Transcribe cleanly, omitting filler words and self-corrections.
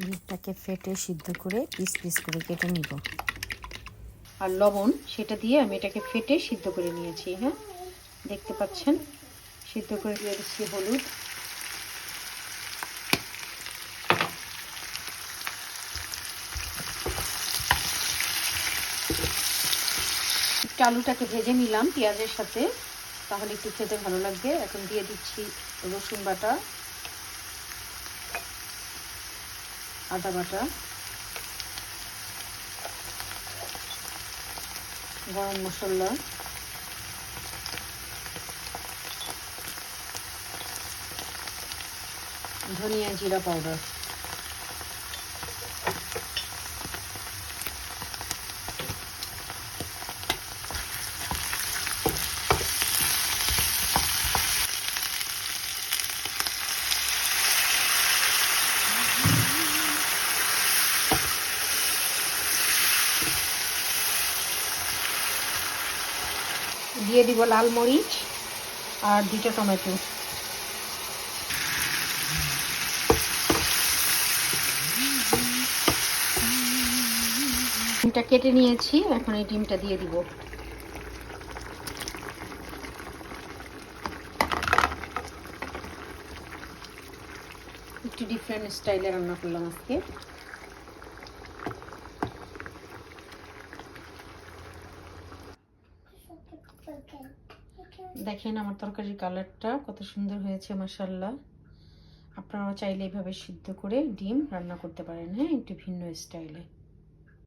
ডিমটাকে ফেটে সিদ্ধ করে পিস পিস করে কেটে নিব। আর লবণ সেটা দিয়ে আমি এটাকে ফেটে সিদ্ধ করে নিয়েছি। হ্যাঁ, দেখতে পাচ্ছেন, সিদ্ধ করে দিয়ে দিচ্ছি হলুদ, একটু আলুটাকে ভেজে নিলাম পেঁয়াজের সাথে, তাহলে একটু খেতে ভালো লাগবে। এখন দিয়ে দিচ্ছি রসুন বাটা, আদা বাটা, গরম মশলা, ধনিয়া জিরা পাউডার। দিয়ে দিব লাল মরিচ আর 2টা টমেটো। ডিমটা কেটে নিয়েছি, এখন এই ডিমটা দিয়ে দিব। একটু ডিফারেন্ট স্টাইলে রান্না করলাম আজকে। দেখেন আমার তরকারির কালারটা কত সুন্দর হয়েছে, মাশাআল্লাহ। আপনারাও চাইলে এইভাবে সিদ্ধ করে ডিম রান্না করতে পারেন, হ্যাঁ, একটু ভিন্ন স্টাইলে।